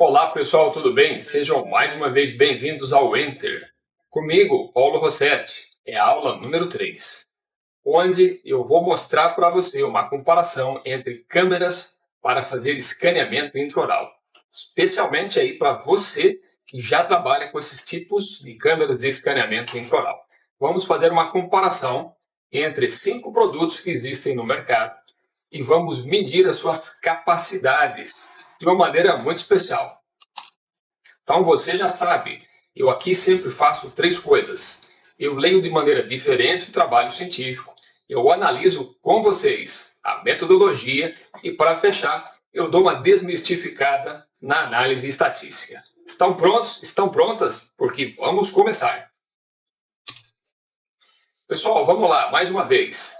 Olá pessoal, tudo bem? Sejam mais uma vez bem-vindos ao Enter. Comigo, Paulo Rossetti, é a aula número 3, onde eu vou mostrar para você uma comparação entre câmeras para fazer escaneamento intraoral. Especialmente aí para você que já trabalha com esses tipos de câmeras de escaneamento intraoral. Vamos fazer uma comparação entre 5 produtos que existem no mercado e vamos medir as suas capacidades de uma maneira muito especial. Então você já sabe, eu aqui sempre faço 3 coisas. Eu leio de maneira diferente o trabalho científico, eu analiso com vocês a metodologia e, para fechar, eu dou uma desmistificada na análise estatística. Estão prontos? Estão prontas? Porque vamos começar. Pessoal, vamos lá, mais uma vez.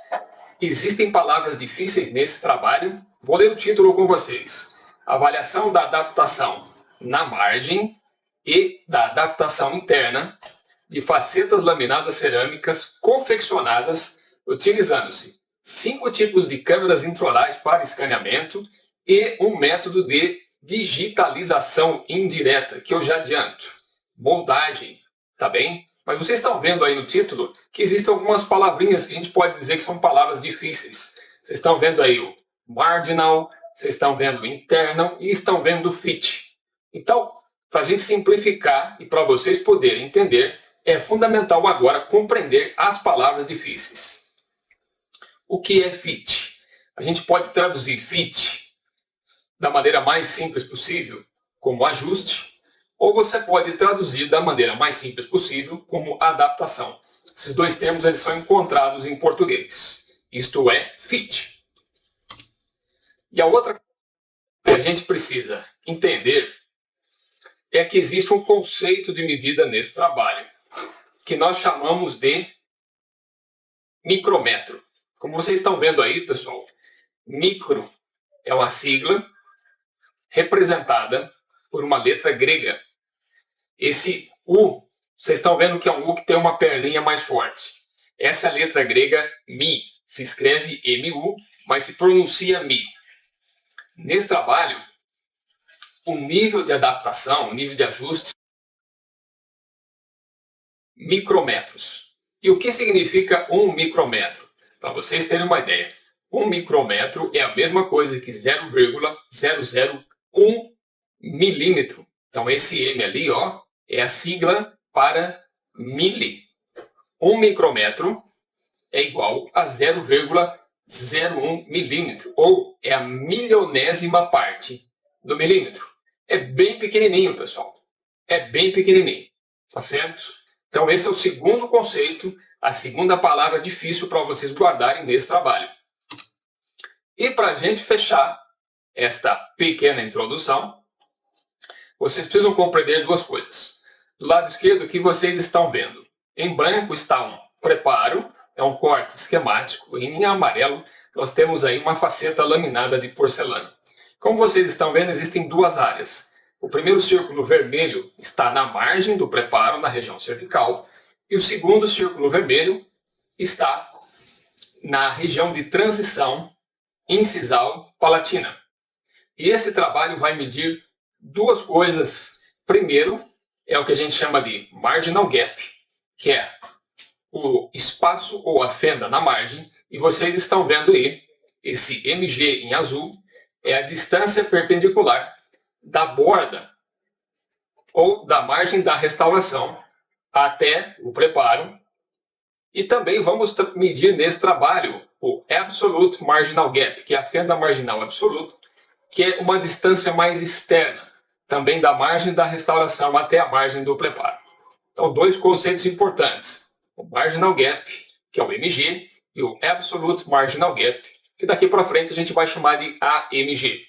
Existem palavras difíceis nesse trabalho? Vou ler o título com vocês. Avaliação da adaptação na margem e da adaptação interna de facetas laminadas cerâmicas confeccionadas utilizando-se 5 tipos de câmeras intraorais para escaneamento e um método de digitalização indireta, que eu já adianto. Moldagem, tá bem? Mas vocês estão vendo aí no título que existem algumas palavrinhas que a gente pode dizer que são palavras difíceis. Vocês estão vendo aí o marginal, vocês estão vendo o internal e estão vendo o fit. Então, para a gente simplificar e para vocês poderem entender, é fundamental agora compreender as palavras difíceis. O que é fit? A gente pode traduzir fit da maneira mais simples possível como ajuste, ou você pode traduzir da maneira mais simples possível como adaptação. Esses dois termos eles são encontrados em português. Isto é fit. E a outra coisa que a gente precisa entender é que existe um conceito de medida nesse trabalho, que nós chamamos de micrômetro. Como vocês estão vendo aí, pessoal, micro é uma sigla representada por uma letra grega. Esse U, vocês estão vendo que é um U que tem uma perninha mais forte. Essa é a letra grega Mi. Se escreve MU, mas se pronuncia Mi. Nesse trabalho, o nível de adaptação, o nível de ajuste, micrômetros. E o que significa um micrômetro? Para vocês terem uma ideia, um micrômetro é a mesma coisa que 0,001 milímetro. Então esse M ali, ó, é a sigla para mili. Um micrômetro é igual a 0,01 milímetro, ou é a milionésima parte do milímetro. É bem pequenininho, pessoal. É bem pequenininho, tá certo? Então esse é o segundo conceito, a segunda palavra difícil para vocês guardarem nesse trabalho. E para a gente fechar esta pequena introdução, vocês precisam compreender 2 coisas. Do lado esquerdo, o que vocês estão vendo? Em branco está um preparo, é um corte esquemático. Em amarelo, nós temos aí uma faceta laminada de porcelana. Como vocês estão vendo, existem 2 áreas. O primeiro círculo vermelho está na margem do preparo, na região cervical, e o segundo círculo vermelho está na região de transição incisal palatina. E esse trabalho vai medir 2 coisas. Primeiro, é o que a gente chama de marginal gap, que é o espaço ou a fenda na margem, e vocês estão vendo aí, esse MG em azul, é a distância perpendicular da borda ou da margem da restauração até o preparo. E também vamos medir nesse trabalho o Absolute Marginal Gap, que é a fenda marginal absoluta, que é uma distância mais externa, também da margem da restauração até a margem do preparo. Então, 2 conceitos importantes. O Marginal Gap, que é o MG, e o Absolute Marginal Gap, que daqui para frente a gente vai chamar de AMG.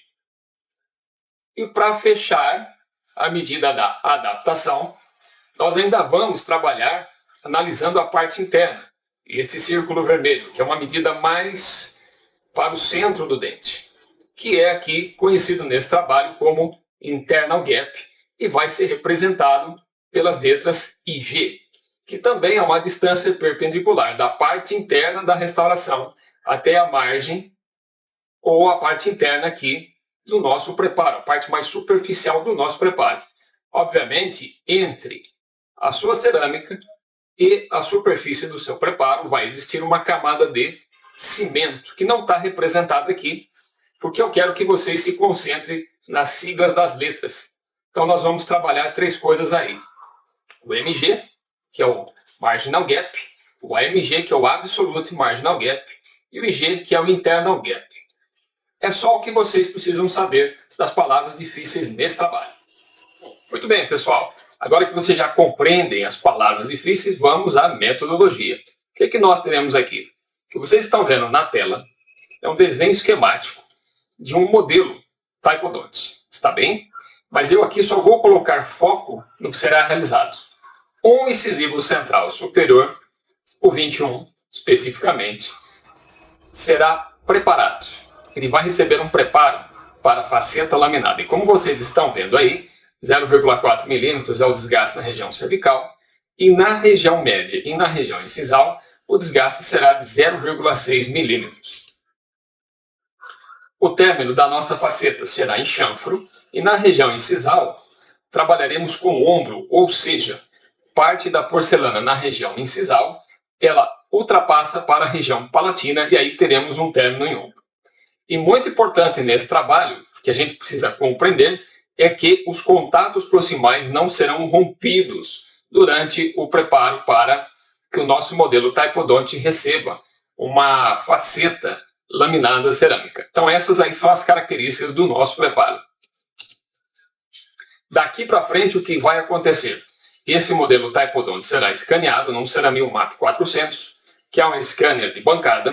E para fechar a medida da adaptação, nós ainda vamos trabalhar analisando a parte interna. Este círculo vermelho, que é uma medida mais para o centro do dente, que é aqui conhecido nesse trabalho como Internal Gap, e vai ser representado pelas letras IG, que também é uma distância perpendicular da parte interna da restauração até a margem, ou a parte interna aqui do nosso preparo, a parte mais superficial do nosso preparo. Obviamente, entre a sua cerâmica e a superfície do seu preparo vai existir uma camada de cimento, que não está representada aqui, porque eu quero que vocês se concentrem nas siglas das letras. Então nós vamos trabalhar três coisas aí. O MG, que é o Marginal Gap, o AMG, que é o Absolute Marginal Gap, e o IG, que é o Internal Gap. É só o que vocês precisam saber das palavras difíceis nesse trabalho. Muito bem, pessoal. Agora que vocês já compreendem as palavras difíceis, vamos à metodologia. O que nós teremos aqui? O que vocês estão vendo na tela é um desenho esquemático de um modelo Typodonts. Está bem? Mas eu aqui só vou colocar foco no que será realizado. Um incisivo central superior, o 21 especificamente, será preparado. Ele vai receber um preparo para a faceta laminada. E como vocês estão vendo aí, 0,4 milímetros é o desgaste na região cervical, e na região média e na região incisal, o desgaste será de 0,6 milímetros. O término da nossa faceta será em chanfro, e na região incisal, trabalharemos com o ombro, ou seja, parte da porcelana na região incisal, ela ultrapassa para a região palatina, e aí teremos um término em ombro. E muito importante nesse trabalho, que a gente precisa compreender, é que os contatos proximais não serão rompidos durante o preparo para que o nosso modelo Typodont receba uma faceta laminada cerâmica. Então essas aí são as características do nosso preparo. Daqui para frente o que vai acontecer? Esse modelo Typodont será escaneado num Ceramil MAP 400, que é um scanner de bancada,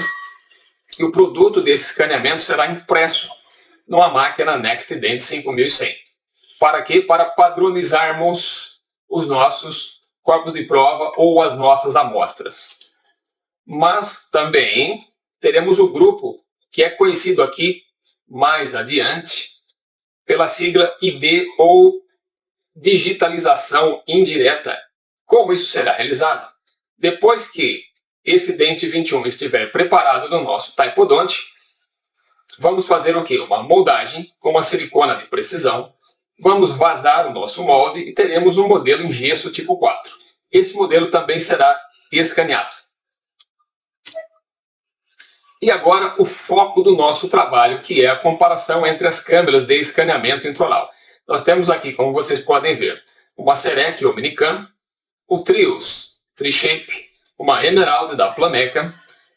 e o produto desse escaneamento será impresso numa máquina NextDent 5100. Para quê? Para padronizarmos os nossos corpos de prova ou as nossas amostras. Mas também teremos o grupo que é conhecido aqui mais adiante pela sigla ID ou digitalização indireta. Como isso será realizado? Depois que esse dente 21 estiver preparado no nosso Typodont, vamos fazer o quê? Uma moldagem com uma silicona de precisão. Vamos vazar o nosso molde e teremos um modelo em gesso tipo 4. Esse modelo também será escaneado. E agora o foco do nosso trabalho, que é a comparação entre as câmeras de escaneamento intraoral. Nós temos aqui, como vocês podem ver, uma Serec Omnicam, o Trios Tri-Shape, uma Emerald da Plameca,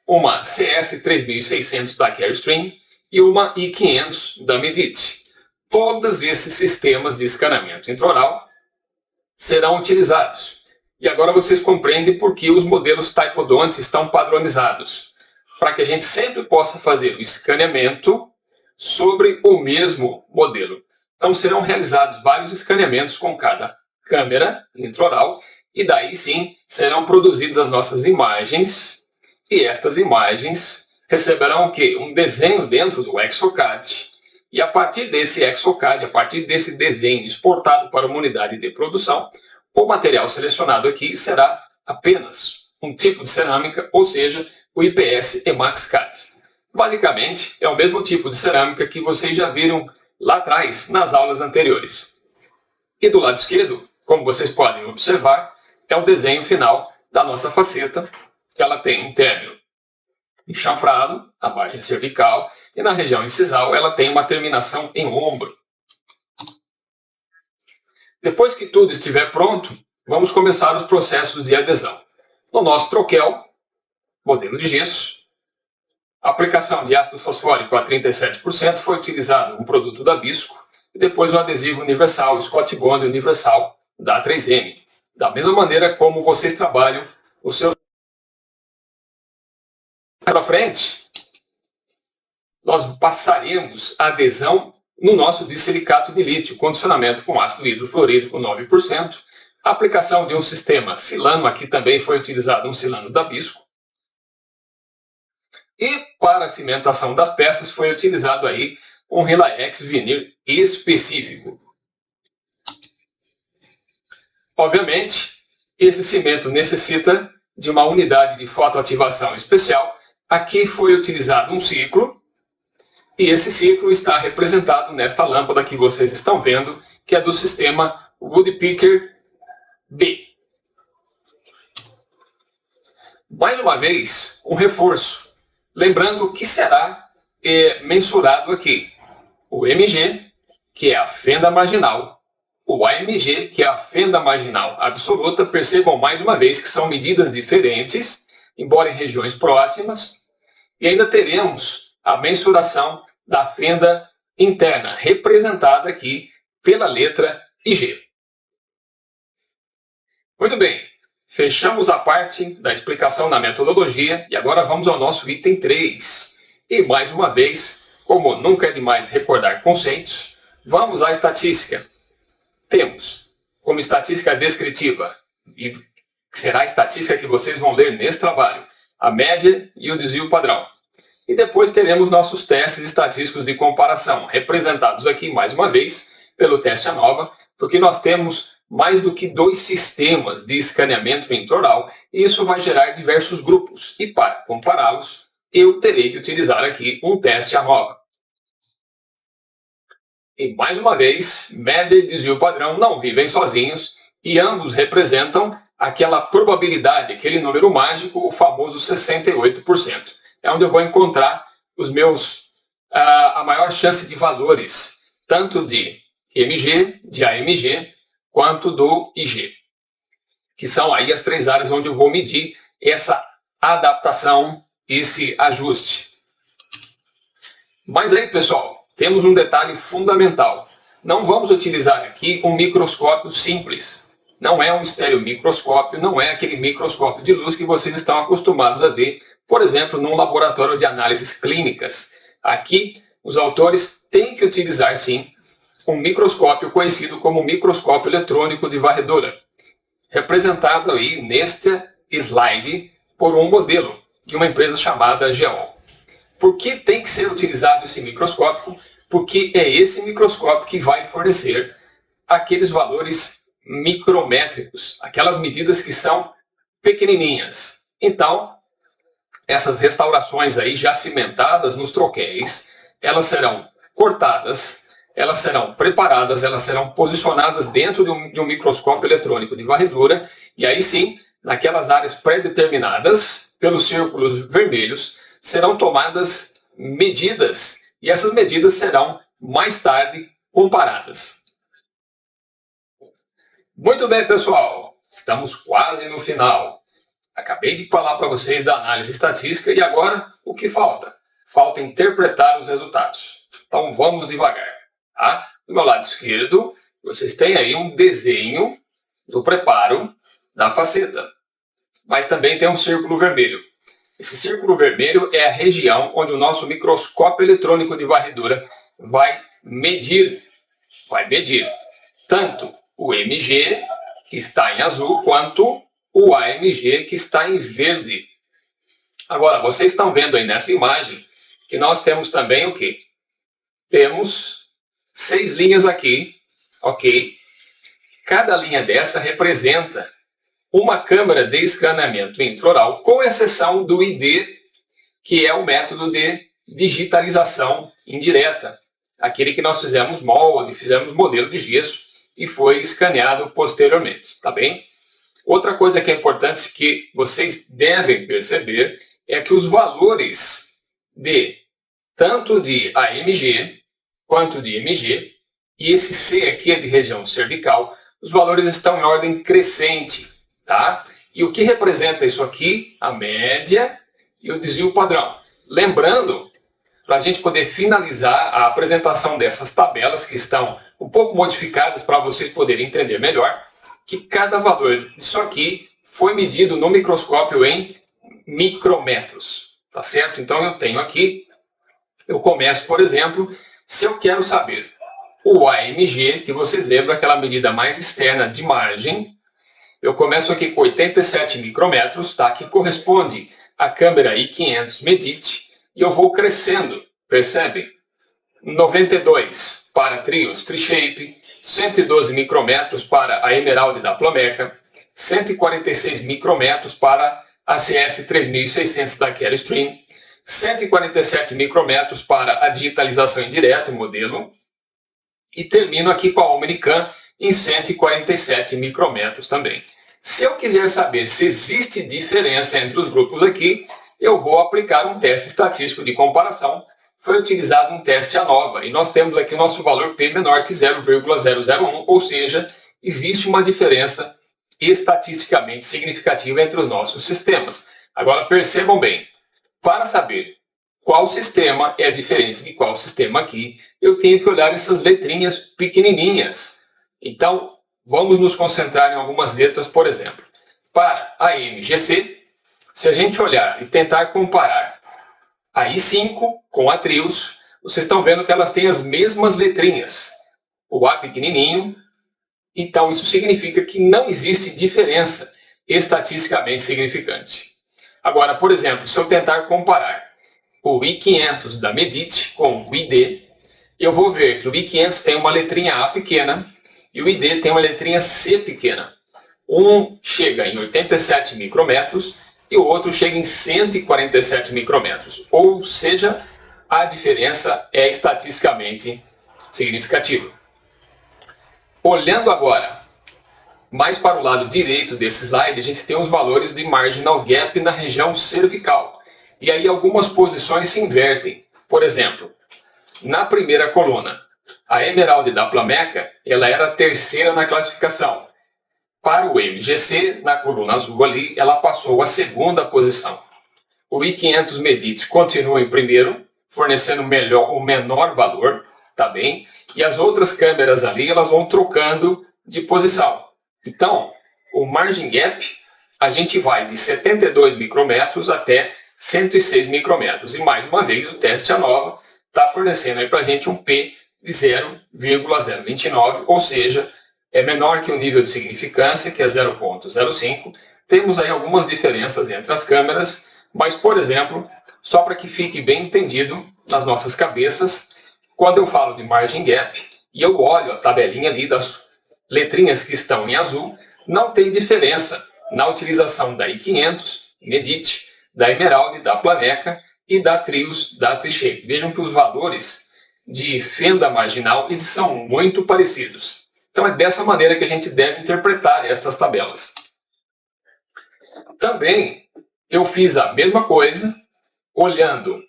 uma CS3600 da Carestream e uma I500 da Medit. Todos esses sistemas de escaneamento intraoral serão utilizados. E agora vocês compreendem por que os modelos Typodont estão padronizados. Para que a gente sempre possa fazer o escaneamento sobre o mesmo modelo. Então serão realizados vários escaneamentos com cada câmera intraoral e daí sim serão produzidas as nossas imagens e estas imagens receberão o quê? Um desenho dentro do Exocad e a partir desse Exocad, a partir desse desenho exportado para uma unidade de produção, o material selecionado aqui será apenas um tipo de cerâmica, ou seja, o IPS Emax CAD. Basicamente, é o mesmo tipo de cerâmica que vocês já viram lá atrás, nas aulas anteriores. E do lado esquerdo, como vocês podem observar, é o desenho final da nossa faceta. Ela tem um término chanfrado, a margem cervical, e na região incisal ela tem uma terminação em ombro. Depois que tudo estiver pronto, vamos começar os processos de adesão. No nosso troquel, modelo de gesso, a aplicação de ácido fosfórico a 37% foi utilizado um produto da Bisco e depois o adesivo universal, o Scott Bond universal da 3M. Da mesma maneira como vocês trabalham os seus... Para frente, nós passaremos a adesão no nosso disilicato de lítio, condicionamento com ácido hidrofluorídrico 9%, a aplicação de um sistema silano, aqui também foi utilizado um silano da Bisco, e para a cimentação das peças foi utilizado aí um Relax Veneer específico. Obviamente, esse cimento necessita de uma unidade de fotoativação especial. Aqui foi utilizado um ciclo E esse ciclo está representado nesta lâmpada que vocês estão vendo, que é do sistema Woodpecker B. Mais uma vez, um reforço. Lembrando que será mensurado aqui o MG, que é a fenda marginal, o AMG, que é a fenda marginal absoluta. Percebam mais uma vez que são medidas diferentes, embora em regiões próximas. E ainda teremos a mensuração da fenda interna, representada aqui pela letra IG. Muito bem, fechamos a parte da explicação na metodologia e agora vamos ao nosso item 3. E mais uma vez, como nunca é demais recordar conceitos, vamos à estatística. Temos como estatística descritiva, e será a estatística que vocês vão ler nesse trabalho, a média e o desvio padrão. E depois teremos nossos testes estatísticos de comparação, representados aqui mais uma vez pelo teste ANOVA, porque nós temos mais do que 2 sistemas de escaneamento intraoral e isso vai gerar diversos grupos. E para compará-los, eu terei que utilizar aqui um teste ANOVA. E mais uma vez, média e desvio padrão não vivem sozinhos e ambos representam aquela probabilidade, aquele número mágico, o famoso 68%. É onde eu vou encontrar a maior chance de valores, tanto de MG, de AMG, quanto do IG. Que são aí as 3 áreas onde eu vou medir essa adaptação, esse ajuste. Mas aí, pessoal, temos um detalhe fundamental. Não vamos utilizar aqui um microscópio simples. Não é um estereomicroscópio, não é aquele microscópio de luz que vocês estão acostumados a ver, por exemplo, num laboratório de análises clínicas. Aqui, os autores têm que utilizar, sim, um microscópio conhecido como microscópio eletrônico de varredura, representado aí neste slide por um modelo de uma empresa chamada Geol. Por que tem que ser utilizado esse microscópio? Porque é esse microscópio que vai fornecer aqueles valores micrométricos, aquelas medidas que são pequenininhas. Então, essas restaurações aí já cimentadas nos troquéis, elas serão cortadas, elas serão preparadas, elas serão posicionadas dentro de um microscópio eletrônico de varredura e aí sim, naquelas áreas pré-determinadas pelos círculos vermelhos, serão tomadas medidas e essas medidas serão mais tarde comparadas. Muito bem, pessoal, estamos quase no final. Acabei de falar para vocês da análise estatística e agora o que falta? Falta interpretar os resultados. Então vamos devagar. Tá? Do meu lado esquerdo, vocês têm aí um desenho do preparo da faceta. Mas também tem um círculo vermelho. Esse círculo vermelho é a região onde o nosso microscópio eletrônico de varredura vai medir tanto o MG, que está em azul, quanto o AMG, que está em verde. Agora, vocês estão vendo aí nessa imagem que nós temos também o quê? Temos 6 linhas aqui, ok? Cada linha dessa representa uma câmara de escaneamento intraoral, com exceção do ID, que é o método de digitalização indireta. Aquele que nós fizemos molde, fizemos modelo de gesso e foi escaneado posteriormente, tá bem? Outra coisa que é importante que vocês devem perceber é que os valores tanto de AMG quanto de MG, e esse C aqui é de região cervical, os valores estão em ordem crescente, tá? E o que representa isso aqui? A média e o desvio padrão. Lembrando, para a gente poder finalizar a apresentação dessas tabelas, que estão um pouco modificadas para vocês poderem entender melhor, que cada valor disso aqui foi medido no microscópio em micrometros, tá certo? Então eu tenho aqui, eu começo, por exemplo, se eu quero saber o AMG, que vocês lembram, aquela medida mais externa de margem, eu começo aqui com 87 micrômetros, tá? Que corresponde à câmera I500 Medite, e eu vou crescendo, percebe? 92 para Trios Tri-Shape, 112 micrômetros para a Emerald da Plomeca, 146 micrômetros para a CS 3600 da Carestream, 147 micrômetros para a digitalização indireta, o modelo, e termino aqui com a Omnicam em 147 micrômetros também. Se eu quiser saber se existe diferença entre os grupos aqui, eu vou aplicar um teste estatístico de comparação. Foi utilizado um teste ANOVA e nós temos aqui o nosso valor P menor que 0,001, ou seja, existe uma diferença estatisticamente significativa entre os nossos sistemas. Agora percebam bem, para saber qual sistema é diferente de qual sistema aqui, eu tenho que olhar essas letrinhas pequenininhas. Então, vamos nos concentrar em algumas letras, por exemplo. Para a MGC, se a gente olhar e tentar comparar a i5 com a Trios, vocês estão vendo que elas têm as mesmas letrinhas. O A pequenininho. Então, isso significa que não existe diferença estatisticamente significante. Agora, por exemplo, se eu tentar comparar o i500 da Medit com o ID, eu vou ver que o i500 tem uma letrinha A pequena e o ID tem uma letrinha C pequena. Um chega em 87 micrômetros e o outro chega em 147 micrômetros. Ou seja, a diferença é estatisticamente significativa. Olhando agora mais para o lado direito desse slide, a gente tem os valores de marginal gap na região cervical. E aí algumas posições se invertem. Por exemplo, na primeira coluna, a Emerald da Plameca, ela era a terceira na classificação. Para o MGC, na coluna azul ali, ela passou a segunda posição. O i500 Medit continua em primeiro, fornecendo o menor valor, tá bem? E as outras câmeras ali, elas vão trocando de posição. Então, o margin gap, a gente vai de 72 micrômetros até 106 micrômetros. E mais uma vez, o teste ANOVA está fornecendo aí para a gente um P de 0,029, ou seja, é menor que o nível de significância, que é 0,05. Temos aí algumas diferenças entre as câmeras, mas, por exemplo, só para que fique bem entendido nas nossas cabeças, quando eu falo de margin gap e eu olho a tabelinha ali das letrinhas que estão em azul, não tem diferença na utilização da i500, Medit, da Emerald, da Plameca e da Trios, da Tri-Shape. Vejam que os valores de fenda marginal eles são muito parecidos. Então é dessa maneira que a gente deve interpretar estas tabelas. Também eu fiz a mesma coisa olhando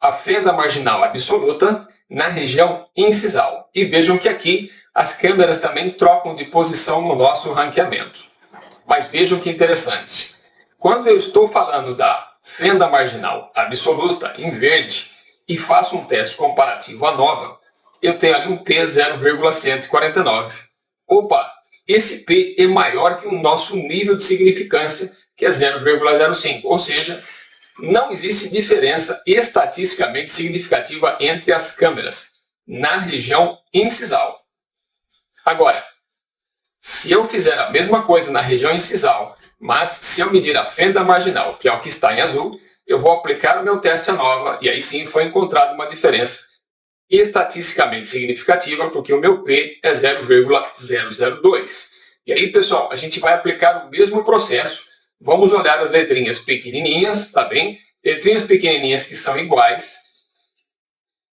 a fenda marginal absoluta na região incisal. E vejam que aqui as câmeras também trocam de posição no nosso ranqueamento. Mas vejam que interessante. Quando eu estou falando da fenda marginal absoluta em verde e faço um teste comparativo ANOVA, eu tenho ali um P 0,149. Opa, esse P é maior que o nosso nível de significância, que é 0,05. Ou seja, não existe diferença estatisticamente significativa entre as câmeras na região incisal. Agora, se eu fizer a mesma coisa na região incisal, mas se eu medir a fenda marginal, que é o que está em azul, eu vou aplicar o meu teste ANOVA e aí sim foi encontrada uma diferença estatisticamente significativa, porque o meu P é 0,002. E aí, pessoal, a gente vai aplicar o mesmo processo. Vamos olhar as letrinhas pequenininhas, tá bem? Letrinhas pequenininhas que são iguais,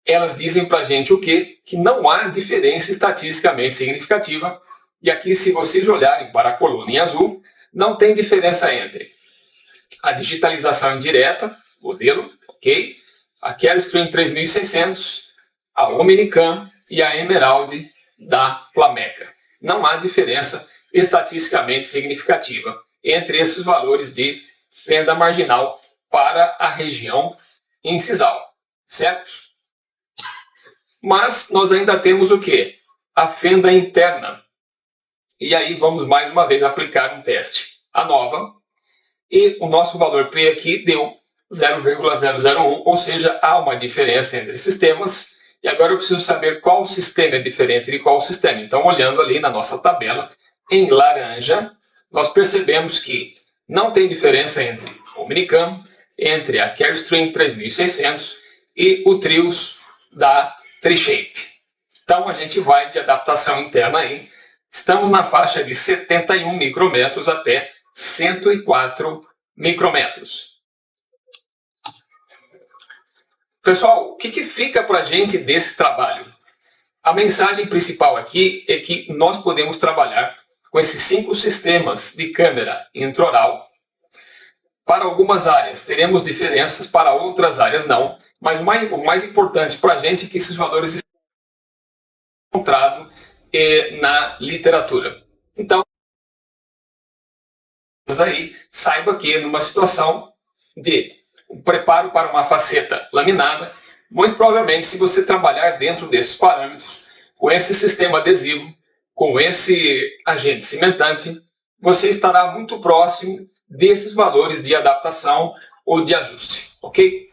elas dizem para a gente o quê? Que não há diferença estatisticamente significativa. E aqui, se vocês olharem para a coluna em azul, não tem diferença entre a digitalização indireta, modelo, ok? A Carestream 3600, a Omnicam e a Emerald da Plameca. Não há diferença estatisticamente significativa entre esses valores de fenda marginal para a região incisal, certo? Mas nós ainda temos o quê? A fenda interna. E aí vamos mais uma vez aplicar um teste ANOVA. E o nosso valor P aqui deu 0,001, ou seja, há uma diferença entre sistemas. E agora eu preciso saber qual sistema é diferente de qual sistema. Então, olhando ali na nossa tabela, em laranja, nós percebemos que não tem diferença entre o Omnicam, entre a Carestream 3600 e o Trios da Tri-Shape. Então, a gente vai de adaptação interna aí. Estamos na faixa de 71 micrômetros até 104 micrômetros. Pessoal, o que fica para a gente desse trabalho? A mensagem principal aqui é que nós podemos trabalhar com esses 5 sistemas de câmera intraoral. Para algumas áreas teremos diferenças, para outras áreas não, mas o mais importante para a gente é que esses valores estão encontrados na literatura. Então, aí, saiba que numa situação de preparo para uma faceta laminada, muito provavelmente, se você trabalhar dentro desses parâmetros, com esse sistema adesivo, com esse agente cimentante, você estará muito próximo desses valores de adaptação ou de ajuste, ok?